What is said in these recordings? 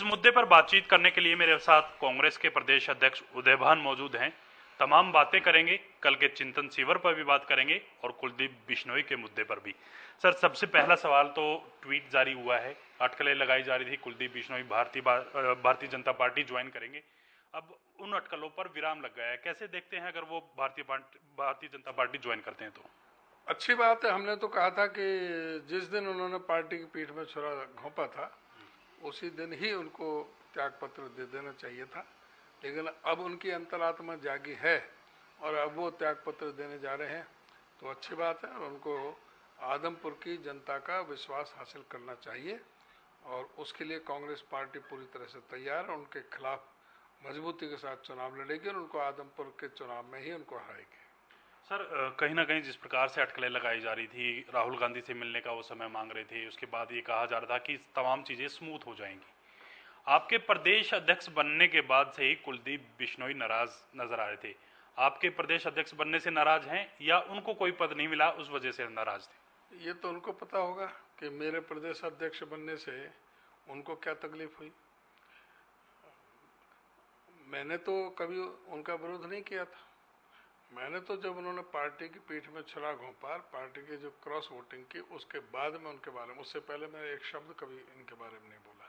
इस मुद्दे पर बातचीत करने के लिए मेरे साथ कांग्रेस के प्रदेश अध्यक्ष उदय भान मौजूद हैं। तमाम बातें करेंगे, कल के चिंतन शिविर पर भी बात करेंगे और कुलदीप बिश्नोई के मुद्दे पर भी। सर, सबसे पहला सवाल तो ट्वीट जारी हुआ है, अटकलें लगाई जा रही थी कुलदीप बिश्नोई भारतीय जनता पार्टी ज्वाइन करेंगे। अब उन अटकलों पर विराम लग गया है, कैसे देखते हैं अगर वो भारतीय जनता पार्टी ज्वाइन करते हैं तो? अच्छी बात है। हमने तो कहा था कि जिस दिन उन्होंने पार्टी की पीठ में छुरा घोंपा था उसी दिन ही उनको त्याग पत्र दे देना चाहिए था, लेकिन अब उनकी अंतरात्मा जागी है और अब वो त्याग पत्र देने जा रहे हैं, तो अच्छी बात है। और उनको आदमपुर की जनता का विश्वास हासिल करना चाहिए और उसके लिए कांग्रेस पार्टी पूरी तरह से तैयार है। उनके खिलाफ मजबूती के साथ चुनाव लड़ेगी और उनको आदमपुर के चुनाव में ही उनको हराएगी। सर, कहीं ना कहीं जिस प्रकार से अटकलें लगाई जा रही थी, राहुल गांधी से मिलने का वो समय मांग रहे थे, उसके बाद ये कहा जा रहा था कि तमाम चीजें स्मूथ हो जाएंगी। आपके प्रदेश अध्यक्ष बनने के बाद से ही कुलदीप बिश्नोई नाराज नजर आ रहे थे। आपके प्रदेश अध्यक्ष बनने से नाराज हैं या उनको कोई पद नहीं मिला उस वजह से नाराज थे? ये तो उनको पता होगा कि मेरे प्रदेश अध्यक्ष बनने से उनको क्या तकलीफ हुई। मैंने तो कभी उनका विरोध नहीं किया था। मैंने तो जब उन्होंने पार्टी की पीठ में छुरा घोंपा, पार्टी की जो क्रॉस वोटिंग की, उसके बाद में उनके बारे में, उससे पहले मैं एक शब्द कभी इनके बारे में नहीं बोला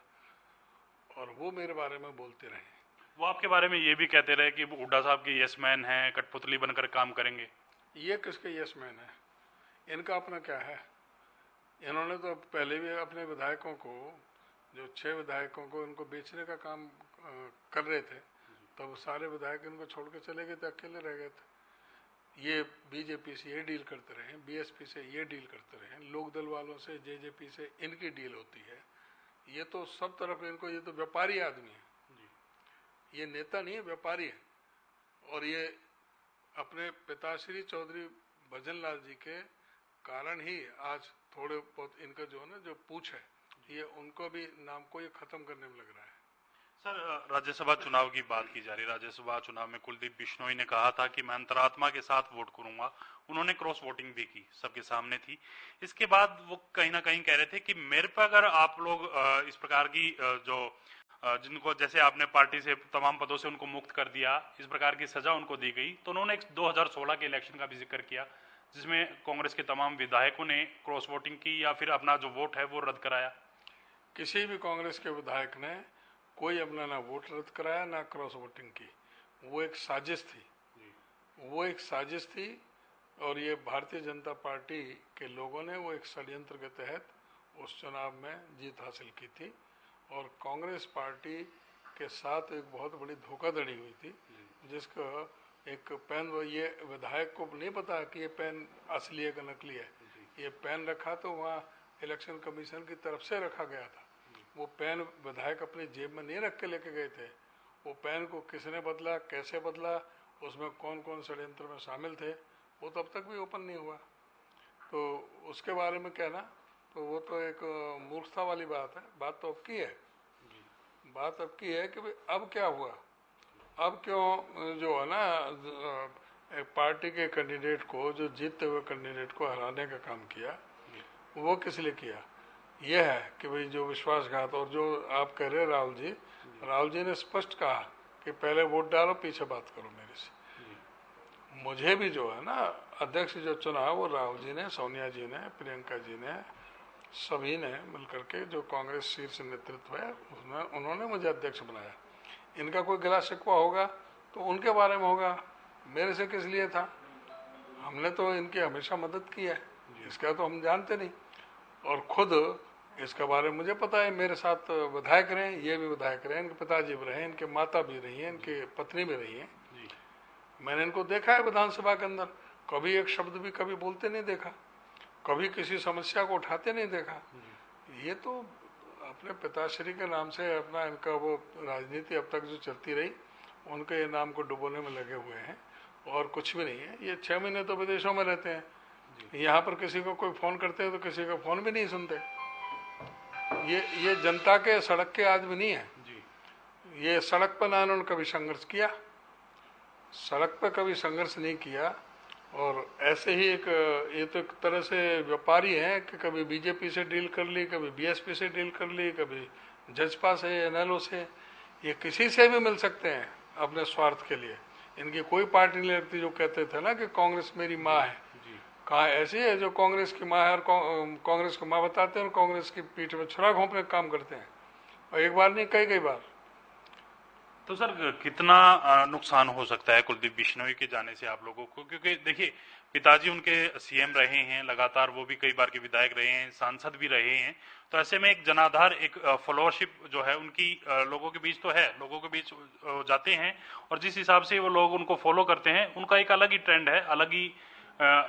और वो मेरे बारे में बोलते रहे। वो आपके बारे में ये भी कहते रहे कि वो हुड्डा साहब के यस मैन हैं, कठपुतली बनकर काम करेंगे। ये किसके यस मैन है? इनका अपना क्या है? इन्होंने तो पहले भी अपने विधायकों को, जो 6 विधायकों को इनको बेचने का काम कर रहे थे, तब सारे विधायक इनको छोड़ के चले गए थे, अकेले रह गए थे। ये बीजेपी से ये डील करते रहे, बीएसपी से ये डील करते रहे, लोकदल वालों से, जेजेपी से इनकी डील होती है। ये तो सब तरफ इनको, ये तो व्यापारी आदमी है, ये नेता नहीं है, व्यापारी है। और ये अपने पिताश्री चौधरी भजन लाल जी के कारण ही आज थोड़े बहुत इनका जो है ना, जो पूछ है, ये उनको भी नाम को ये खत्म करने में लग रहा है। सर, राज्यसभा चुनाव की बात की जा रही है। राज्यसभा चुनाव में कुलदीप बिश्नोई ने कहा था कि मैं अंतरात्मा के साथ वोट करूंगा। उन्होंने क्रॉस वोटिंग भी की, सबके सामने थी। इसके बाद वो कहीं ना कहीं कह रहे थे कि मेरे पर अगर आप लोग इस प्रकार की जिनको जैसे आपने पार्टी से तमाम पदों से उनको मुक्त कर दिया, इस प्रकार की सजा उनको दी गई, तो उन्होंने 2016 के इलेक्शन का भी जिक्र किया जिसमें कांग्रेस के तमाम विधायकों ने क्रॉस वोटिंग की या फिर अपना जो वोट है वो रद्द कराया। किसी भी कांग्रेस के विधायक ने कोई अपना ना वोट रद्द कराया ना क्रॉस वोटिंग की। वो एक साजिश थी, वो एक साजिश थी। और ये भारतीय जनता पार्टी के लोगों ने वो एक षड्यंत्र के तहत उस चुनाव में जीत हासिल की थी और कांग्रेस पार्टी के साथ एक बहुत बड़ी धोखाधड़ी हुई थी, जिसका एक पेन, ये विधायक को नहीं पता कि ये पेन असली है कि नकली है। ये पेन रखा तो वहाँ इलेक्शन कमीशन की तरफ से रखा गया था। वो पेन विधायक अपनी जेब में नहीं रख के लेके गए थे। वो पेन को किसने बदला, कैसे बदला, उसमें कौन कौन षड्यंत्र में शामिल थे, वो तब तक भी ओपन नहीं हुआ। तो उसके बारे में कहना तो वो तो एक मूर्खता वाली बात है। बात तो अब की है, बात अब की है कि भाई अब क्या हुआ, अब क्यों जो है ना एक पार्टी के कैंडिडेट को, जो जीतते हुए कैंडिडेट को हराने का काम किया, वो किस लिए किया? यह है कि भाई जो विश्वासघात, और जो आप कह रहे राहुल जी ने स्पष्ट कहा कि पहले वोट डालो, पीछे बात करो मेरे से। मुझे भी जो है ना अध्यक्ष जो चुना, वो राहुल जी ने, सोनिया जी ने, प्रियंका जी ने, सभी ने मिलकर के, जो कांग्रेस शीर्ष नेतृत्व है उसमें, उन्होंने मुझे अध्यक्ष बनाया। इनका कोई गिला शिकवा होगा तो उनके बारे में होगा, मेरे से किस लिए था? हमने तो इनकी हमेशा मदद की है, इसका तो हम जानते नहीं। और खुद इसके बारे में मुझे पता है, मेरे साथ विधायक रहे, ये भी विधायक रहे, इनके पिताजी भी रहे, इनके माता भी रही हैं, इनकी पत्नी भी रही है। मैंने इनको देखा है विधानसभा के अंदर, कभी एक शब्द भी कभी बोलते नहीं देखा, कभी किसी समस्या को उठाते नहीं देखा। ये तो अपने पिताश्री के नाम से अपना इनका वो राजनीति अब तक जो चलती रही, उनके ये नाम को डुबोने में लगे हुए हैं और कुछ भी नहीं है। ये 6 महीने तो विदेशों में रहते हैं, यहाँ पर किसी को कोई फ़ोन करते हैं तो किसी का फ़ोन भी नहीं सुनते। ये जनता के, सड़क के आदमी नहीं है। ये सड़क पर ना इन्होंने कभी संघर्ष किया, सड़क पर कभी संघर्ष नहीं किया। और ऐसे ही एक, ये तो एक तरह से व्यापारी हैं कि कभी बीजेपी से डील कर ली, कभी बीएसपी से डील कर ली, कभी जजपा से, एनएलओ से, ये किसी से भी मिल सकते हैं अपने स्वार्थ के लिए। इनकी कोई पार्टी नहीं लगती। जो कहते थे ना कि कांग्रेस मेरी माँ है, कहाँ ऐसी है जो कांग्रेस की माँ है और कांग्रेस को माँ बताते हैं और कांग्रेस की पीठ में छुरा घोंपने का काम करते हैं, और एक बार नहीं कई कई बार। तो सर कितना नुकसान हो सकता है कुलदीप बिश्नोई के जाने से आप लोगों को, क्योंकि देखिए पिताजी उनके सीएम रहे हैं लगातार, वो भी कई बार के विधायक रहे हैं, सांसद भी रहे हैं, तो ऐसे में एक जनाधार, एक फॉलोअरशिप जो है उनकी लोगों के बीच तो है, लोगों के बीच जाते हैं और जिस हिसाब से वो लोग उनको फॉलो करते हैं उनका एक अलग ही ट्रेंड है, अलग ही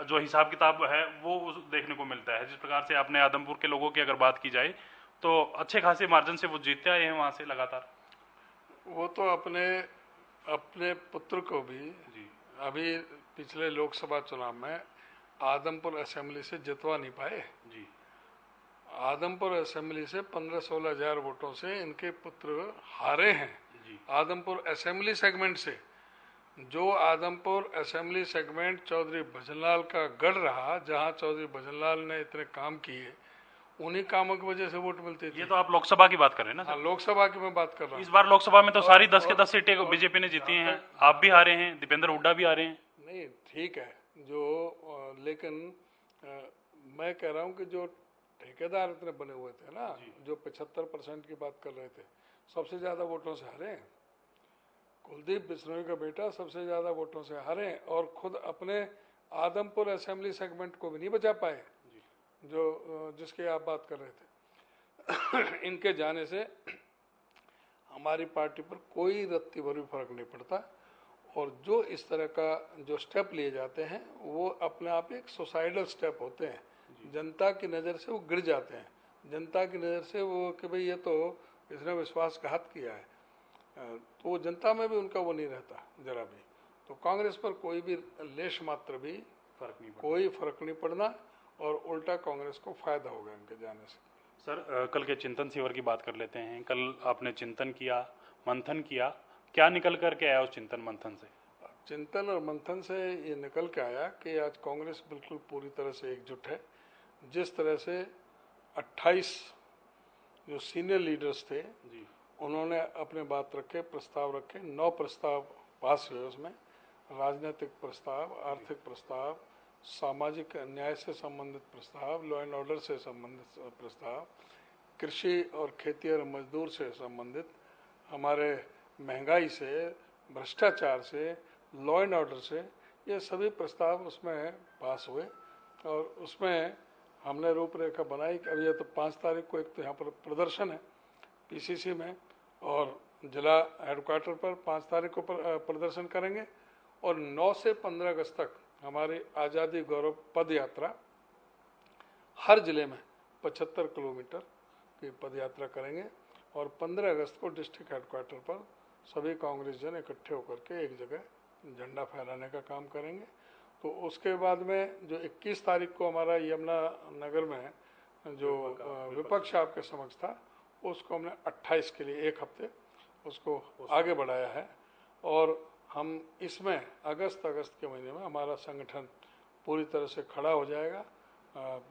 जो हिसाब किताब है वो देखने को मिलता है। जिस प्रकार से आपने आदमपुर के लोगों की अगर बात की जाए तो अच्छे खासे मार्जिन से वो जीतते आए हैं वहां से लगातार। वो तो अपने अपने पुत्र को भी जी अभी पिछले लोकसभा चुनाव में आदमपुर असेंबली से जितवा नहीं पाए। जी आदमपुर असेंबली से 15-16 हजार वोटों से इनके पुत्र हारे हैं। जी आदमपुर असेंबली सेगमेंट से, जो आदमपुर असेंबली सेगमेंट चौधरी भजनलाल का गढ़ रहा, जहां चौधरी भजनलाल ने इतने काम किए, उन्हीं कामों की वजह से वोट मिलती थी। ये तो आप लोकसभा की बात कर रहे हैं ना हाँ, सर? लोकसभा की मैं बात कर रहा इस हूँ। बार लोकसभा में तो सारी 10 के 10 सीटें और बीजेपी ने जीती जहाँ हैं, तक आप भी हारे हैं, दीपेंद्र हुड्डा भी हारे हैं। नहीं, ठीक है, जो लेकिन मैं कह रहा हूँ कि जो ठेकेदार इतने बने हुए थे ना, जो 75% की बात कर रहे थे, सबसे ज्यादा वोटों से हारे हैं। कुलदीप बिश्नोई का बेटा सबसे ज्यादा वोटों से हारे हैं और खुद अपने आदमपुर असेंबली सेगमेंट को भी नहीं बचा पाए, जो जिसकी आप बात कर रहे थे। इनके जाने से हमारी पार्टी पर कोई रत्ती भर भी फर्क नहीं पड़ता, और जो इस तरह का जो स्टेप लिए जाते हैं वो अपने आप एक सुसाइडल स्टेप होते हैं। जनता की नज़र से वो गिर जाते हैं, जनता की नज़र से वो कि भाई ये तो इसने विश्वासघात किया है, तो जनता में भी उनका वो नहीं रहता जरा भी। तो कांग्रेस पर कोई भी लेश मात्र भी कोई फर्क नहीं पड़ना, और उल्टा कांग्रेस को फायदा होगा इनके जाने से। सर कल के चिंतन शिविर की बात कर लेते हैं। कल आपने चिंतन किया, मंथन किया, क्या निकल करके आया उस चिंतन मंथन से? चिंतन और मंथन से ये निकल के आया कि आज कांग्रेस बिल्कुल पूरी तरह से एकजुट है। जिस तरह से 28 जो सीनियर लीडर्स थे जी उन्होंने अपने बात रखे, प्रस्ताव रखे, 9 प्रस्ताव पास हुए। उसमें राजनीतिक प्रस्ताव, आर्थिक प्रस्ताव, सामाजिक न्याय से संबंधित प्रस्ताव, लॉ एंड ऑर्डर से संबंधित प्रस्ताव, कृषि और खेती और मजदूर से संबंधित, हमारे महंगाई से, भ्रष्टाचार से, लॉ एंड ऑर्डर से, ये सभी प्रस्ताव उसमें पास हुए। और उसमें हमने रूपरेखा बनाई कि अभी ये तो 5 तारीख को एक तो यहाँ पर प्रदर्शन है पीसीसी में, और जिला हेडक्वार्टर पर 5 तारीख को प्रदर्शन करेंगे, और 9 से 15 अगस्त तक हमारी आज़ादी गौरव पद यात्रा हर जिले में 75 किलोमीटर की पद यात्रा करेंगे, और 15 अगस्त को डिस्ट्रिक्ट हेडक्वार्टर पर सभी कांग्रेस जन इकट्ठे होकर के एक जगह झंडा फहराने का काम करेंगे। तो उसके बाद में जो 21 तारीख को हमारा यमुना नगर में जो विपक्ष आपके समक्ष था, उसको हमने 28 के लिए एक हफ्ते उसको आगे बढ़ाया है। और हम इसमें अगस्त के महीने में हमारा संगठन पूरी तरह से खड़ा हो जाएगा,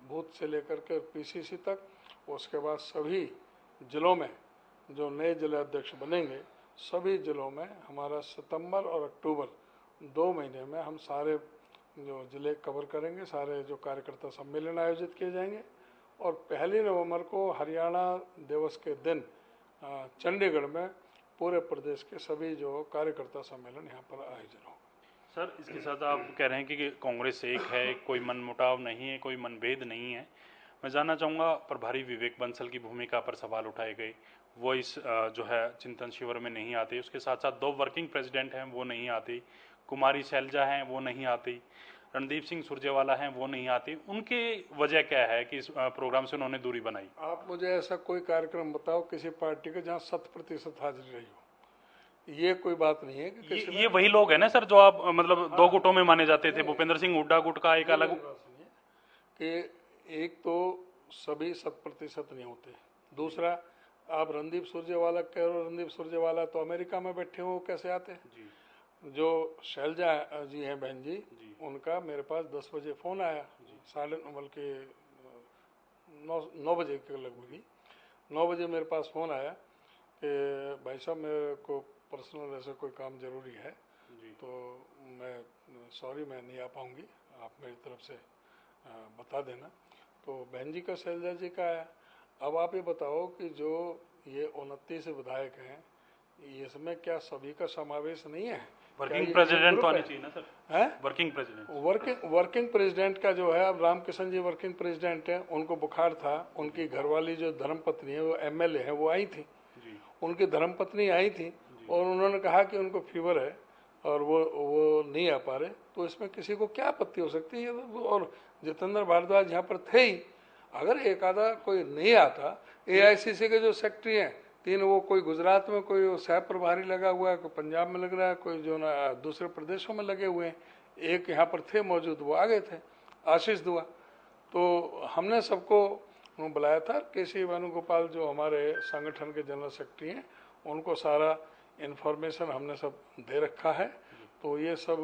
बूथ से लेकर के पीसीसी तक। उसके बाद सभी जिलों में जो नए जिला अध्यक्ष बनेंगे, सभी जिलों में हमारा सितंबर और अक्टूबर 2 महीने में हम सारे जो जिले कवर करेंगे, सारे जो कार्यकर्ता सम्मेलन आयोजित किए जाएंगे। और 1 नवंबर को हरियाणा दिवस के दिन चंडीगढ़ में पूरे प्रदेश के सभी जो कार्यकर्ता सम्मेलन यहाँ पर आयोजन हो। सर इसके साथ आप कह रहे हैं कि कांग्रेस एक है, कोई मनमुटाव नहीं है, कोई मनभेद नहीं है। मैं जानना चाहूँगा, प्रभारी विवेक बंसल की भूमिका पर सवाल उठाए गए, वो इस जो है चिंतन शिविर में नहीं आते। उसके साथ साथ 2 वर्किंग प्रेसिडेंट हैं वो नहीं आते, कुमारी शैलजा हैं वो नहीं आती, रणदीप सिंह सुरजेवाला हैं वो नहीं आते। उनकी वजह क्या है कि इस प्रोग्राम से उन्होंने दूरी बनाई? आप मुझे ऐसा कोई कार्यक्रम बताओ किसी पार्टी के जहाँ 100% हाजिरी रही हो। ये कोई बात नहीं है कि ये वही लोग हैं ना सर जो आप मतलब 2 गुटों में माने जाते थे, भूपेंद्र सिंह हुड्डा गुट का एक अलग। कि एक तो सभी 100% नहीं होते, दूसरा आप रणदीप सुरजेवाला कह रहे हो, रणदीप सुरजेवाला तो अमेरिका में बैठे हो, कैसे आते? जो शैलजा जी हैं बहन जी, उनका मेरे पास 10 बजे फ़ोन आया, 9:30 बजे के लगभग ही। 9 बजे मेरे पास फ़ोन आया कि भाई साहब मेरे को पर्सनल ऐसे कोई काम ज़रूरी है, तो मैं सॉरी मैं नहीं आ पाऊँगी, आप मेरी तरफ से बता देना। तो बहन जी का, शैलजा जी का आया। अब आप ये बताओ कि जो ये 29 विधायक हैं, इसमें क्या सभी का समावेश नहीं है? वर्किंग प्रेसिडेंट तो आने चाहिए ना सर? हैं? वर्किंग प्रेसिडेंट, वर्किंग प्रेसिडेंट का जो है, अब रामकिशन जी वर्किंग प्रेसिडेंट है, उनको बुखार था, उनकी घरवाली जो धर्मपत्नी है वो एमएलए है, वो आई थी, उनकी धर्मपत्नी आई थी और उन्होंने कहा कि उनको फीवर है और वो नहीं आ पा रहे, तो इसमें किसी को क्या आपत्ति हो सकती है? और जितेंद्र भारद्वाज यहाँ पर थे ही, अगर एक आधा कोई नहीं आता, एआईसीसी के जो सेक्रेटरी हैं तीन, वो कोई गुजरात में, कोई सह प्रभारी लगा हुआ है, कोई पंजाब में लग रहा है, कोई जो ना दूसरे प्रदेशों में लगे हुए हैं, एक यहाँ पर थे मौजूद, वो आ गए थे, आशीष दुआ। तो हमने सबको बुलाया था, केसी वेणुगोपाल जो हमारे संगठन के जनरल सेक्रेटरी हैं, उनको सारा इन्फॉर्मेशन हमने सब दे रखा है। तो ये सब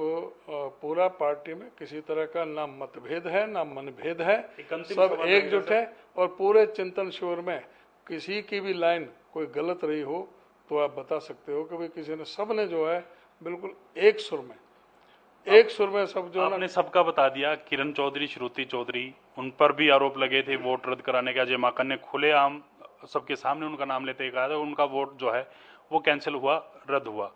पूरा पार्टी में किसी तरह का ना मतभेद है ना मनभेद है, सब एकजुट है। और पूरे चिंतन शिविर में किसी की भी लाइन कोई गलत रही हो तो आप बता सकते हो कि भाई किसी ने, सब ने जो है बिल्कुल एक सुर में सब जो आपने सबका बता दिया। किरण चौधरी, श्रुति चौधरी, उन पर भी आरोप लगे थे वोट रद्द कराने का। अजय माकन ने खुलेआम सबके सामने उनका नाम लेते ही कहा था उनका वोट जो है वो कैंसिल हुआ, रद्द हुआ।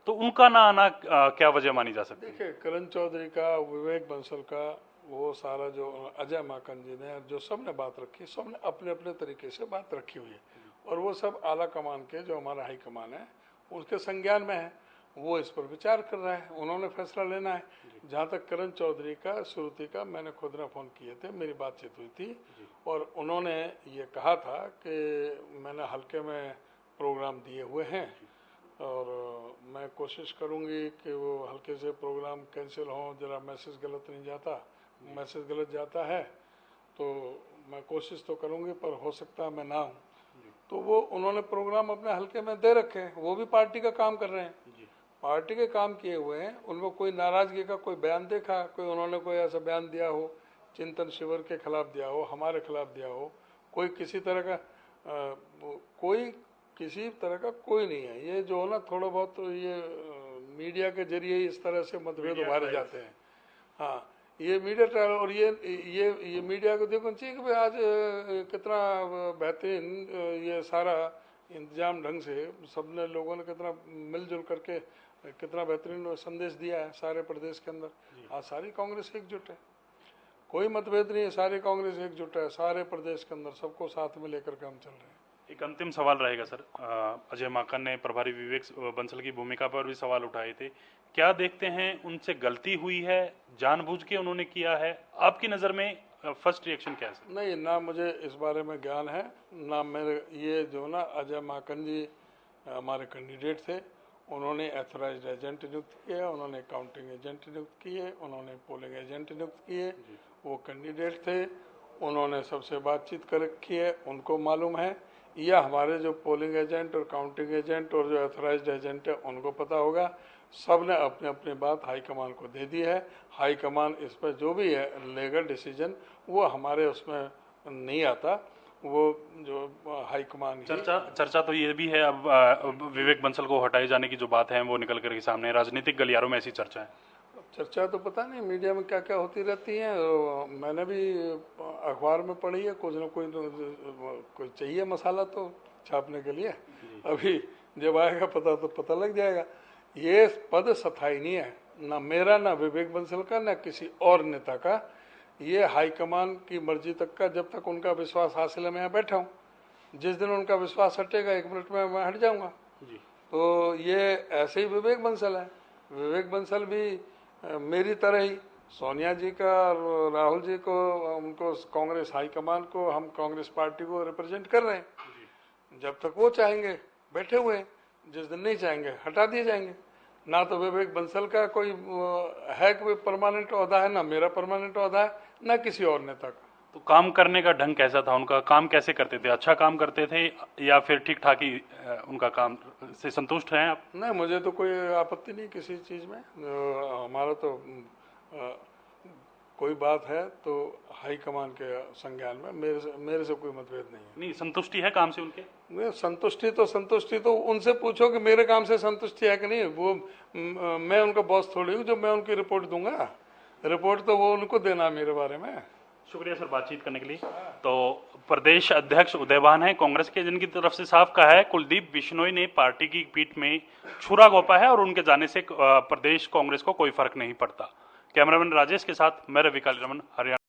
तो उनका ना आना क्या वजह मानी जा सकती है? देखिए, किरण चौधरी का, विवेक बंसल का, वो सारा जो अजय माकन जी ने, जो सब ने बात रखी, सब ने अपने अपने तरीके से बात रखी हुई है और वो सब आला कमान के, जो हमारा हाई कमान है, उसके संज्ञान में है, वो इस पर विचार कर रहा है, उन्होंने फैसला लेना है। जहाँ तक किरण चौधरी का, श्रुति का, मैंने खुद ने फ़ोन किए थे, मेरी बातचीत हुई थी और उन्होंने ये कहा था कि मैंने हल्के में प्रोग्राम दिए हुए हैं और मैं कोशिश करूंगी कि वो हल्के से प्रोग्राम कैंसिल हो, जरा मैसेज गलत नहीं जाता, मैसेज गलत जाता है तो मैं कोशिश तो करूंगी, पर हो सकता है मैं ना हूँ। तो वो उन्होंने प्रोग्राम अपने हल्के में दे रखे हैं, वो भी पार्टी का काम कर रहे हैं, पार्टी के काम किए हुए हैं। उनको कोई नाराजगी का कोई बयान देखा, कोई उन्होंने कोई ऐसा बयान दिया हो चिंतन शिविर के खिलाफ दिया हो, हमारे खिलाफ दिया हो, कोई किसी तरह का कोई किसी तरह का कोई नहीं है। ये जो है ना, थोड़ा बहुत तो ये मीडिया के जरिए इस तरह से मतभेद उभारे जाते हैं। हाँ, ये मीडिया ट्रायल, और ये मीडिया को देखना चाहिए कि भाई आज कितना बेहतरीन ये सारा इंतजाम ढंग से सबने, लोगों ने कितना मिलजुल करके कितना बेहतरीन संदेश दिया है सारे प्रदेश के अंदर। आज सारी कांग्रेस एकजुट है, कोई मतभेद नहीं है, सारी कांग्रेस एकजुट है, सारे प्रदेश के अंदर सबको साथ में लेकर के हम चल रहे हैं। एक अंतिम सवाल रहेगा सर, अजय माकन ने प्रभारी विवेक बंसल की भूमिका पर भी सवाल उठाए थे। क्या देखते हैं उनसे गलती हुई है, जानबूझ के उन्होंने किया है? आपकी नज़र में फर्स्ट रिएक्शन क्या है सर? नहीं, ना मुझे इस बारे में ज्ञान है, ना मेरे, ये जो ना अजय माकन जी हमारे कैंडिडेट थे, उन्होंने एथोराइज्ड एजेंट नियुक्त किए, उन्होंने काउंटिंग एजेंट नियुक्त किए, उन्होंने पोलिंग एजेंट नियुक्त किए, वो कैंडिडेट थे, उन्होंने सबसे बातचीत कर रखी है, उनको मालूम है, या हमारे जो पोलिंग एजेंट और काउंटिंग एजेंट और जो एथोराइज्ड एजेंट है उनको पता होगा। सब ने अपने अपनी बात हाईकमान को दे दी है। हाईकमान इस पर जो भी है लेगा डिसीजन, वो हमारे उसमें नहीं आता, वो जो हाईकमान। चर्चा तो ये भी है अब विवेक बंसल को हटाए जाने की जो बात है वो निकल कर के सामने, राजनीतिक गलियारों में ऐसी चर्चा है। चर्चा तो पता नहीं मीडिया में क्या क्या होती रहती है, मैंने भी अखबार में पढ़ी है, कुछ न कोई चाहिए मसाला तो छापने के लिए, अभी जब आएगा पता तो पता लग जाएगा। ये पद स्थायी नहीं है, ना मेरा, ना विवेक बंसल का, ना किसी और नेता का। ये हाईकमान की मर्जी तक का, जब तक उनका विश्वास हासिल है मैं यहाँ बैठा हूँ, जिस दिन उनका विश्वास हटेगा 1 मिनट में मैं हट जाऊँगा। तो ये ऐसे ही विवेक बंसल है, विवेक बंसल भी मेरी तरह ही सोनिया जी का और राहुल जी को, उनको कांग्रेस हाईकमान को, हम कांग्रेस पार्टी को रिप्रेजेंट कर रहे हैं। जब तक वो चाहेंगे बैठे हुए हैं, जिस दिन नहीं चाहेंगे हटा दिए जाएंगे। ना तो विवेक बंसल का कोई है कि परमानेंट ओहदा है, ना मेरा परमानेंट ओहदा है, ना किसी और नेता का। तो काम करने का ढंग कैसा था उनका? काम कैसे करते थे? अच्छा काम करते थे या फिर ठीक ठाक ही उनका काम से संतुष्ट हैं आप? नहीं, मुझे तो कोई आपत्ति नहीं किसी चीज़ में। हमारा तो कोई बात है तो हाईकमान के संज्ञान में, मेरे से कोई मतभेद नहीं है। नहीं, संतुष्टि है काम से उनके? संतुष्टि तो उनसे पूछो कि मेरे काम से संतुष्टि है कि नहीं। वो मैं उनका बॉस थोड़ी हूँ जो मैं उनकी रिपोर्ट दूंगा। रिपोर्ट तो वो उनको देना मेरे बारे में। शुक्रिया सर बातचीत करने के लिए। तो प्रदेश अध्यक्ष उदयभान है कांग्रेस के, जिनकी तरफ से साफ कहा है कुलदीप बिश्नोई ने पार्टी की पीठ में छुरा घोंपा है और उनके जाने से प्रदेश कांग्रेस को कोई फर्क नहीं पड़ता। कैमरामैन राजेश के साथ मैं रवि कालीरमन, हरियाणा।